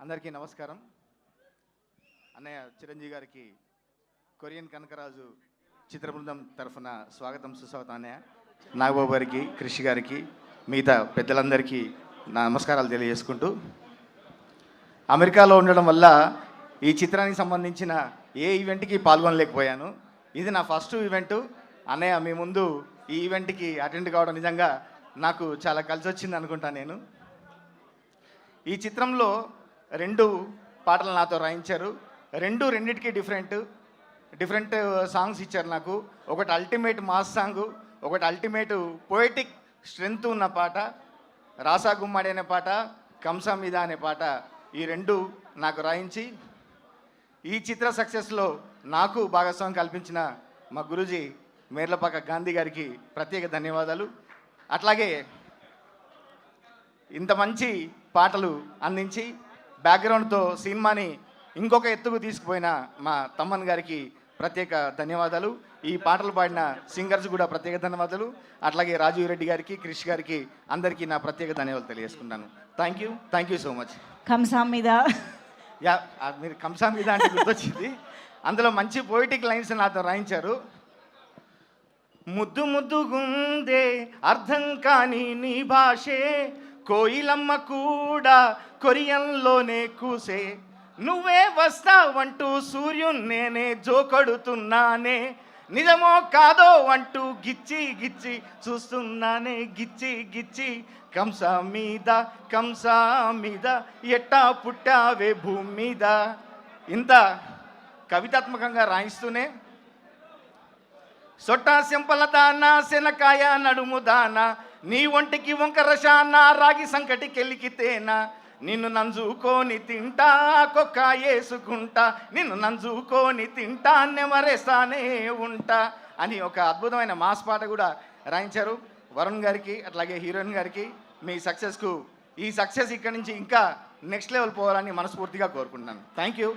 అందరికీ నమస్కారం. అన్నయ్య చిరంజీవి గారికి కొరియన్ కనకరాజు చిత్ర బృందం తరఫున స్వాగతం సుస్వాగతం. అన్నయ్య నాగబాబు గారికి, కృషి గారికి, మిగతా పెద్దలందరికీ నా నమస్కారాలు తెలియజేసుకుంటూ, అమెరికాలో ఉండడం వల్ల ఈ చిత్రానికి సంబంధించిన ఏ ఈవెంట్కి పాల్గొనలేకపోయాను. ఇది నా ఫస్ట్ ఈవెంటు. అన్నయ్య మీ ముందు ఈ ఈవెంట్కి అటెండ్ కావడం నిజంగా నాకు చాలా కలిసి వచ్చింది అనుకుంటా. నేను ఈ చిత్రంలో 2 పాటలు నాతో రాయించారు. రెండిటికి డిఫరెంట్ సాంగ్స్ ఇచ్చారు నాకు. ఒకటి అల్టిమేట్ మాస్ సాంగు, ఒకటి అల్టిమేట్ పోయిటిక్ స్ట్రెంగ్త్ ఉన్న పాట, రాసా గుమ్మడి అనే పాట, కంసా మీద అనే పాట. ఈ 2 నాకు రాయించి ఈ చిత్ర సక్సెస్లో నాకు భాగస్వామ్యం కల్పించిన మా గురూజీ మేర్లపాక గాంధీ గారికి ప్రత్యేక ధన్యవాదాలు. అట్లాగే ఇంత మంచి పాటలు అందించి బ్యాక్గ్రౌండ్తో సినిమాని ఇంకొక ఎత్తుకు తీసుకుపోయిన మా తమ్మన్ గారికి ప్రత్యేక ధన్యవాదాలు. ఈ పాటలు పాడిన సింగర్స్ కూడా ప్రత్యేక ధన్యవాదాలు. అట్లాగే రాజీవ్ రెడ్డి గారికి, క్రిష్ గారికి, అందరికీ నా ప్రత్యేక ధన్యవాదాలు తెలియజేసుకుంటాను. Thank you so much. Kamsa మీద మీరు కంసా మీద అంటే గుర్తొచ్చింది. అందులో మంచి పోయిటిక్ లైన్స్ నాతో రాయించారు. ముద్దు ముద్దుగుందే అర్థం కాని నీ భాషే, కోయిలమ్మ కూడా కొరియన్లోనే కూసే, నువ్వే వస్తావంటూ సూర్యున్నేనే జోకొడుతున్నానే, నిజమో కాదో అంటూ గిచ్చి గిచ్చి చూస్తున్నానే, గిచ్చి గిచ్చి కంసా మీద ఎట్టా పుట్టావే భూమి మీద. ఇంత కవితాత్మకంగా రాయిస్తూనే సొట్టా సింపల దానా, శనకాయ నడుము దానా, నీ ఒంటికి వంకర శానా, రాగి సంకటికెళ్ళికితేనా, నిన్ను నంజుకొని తింటా కొక్క వేసుకుంటా, నిన్ను నంజుకొని తింటా నెమరేస్తానే ఉంటా అని ఒక అద్భుతమైన మాస్ పాట కూడా రాయించారు. వరుణ్ గారికి, అట్లాగే హీరోయిన్ గారికి, మీ సక్సెస్ ఇక్కడి నుంచి ఇంకా నెక్స్ట్ లెవెల్ పోవాలని మనస్ఫూర్తిగా కోరుకుంటున్నాను. Thank you.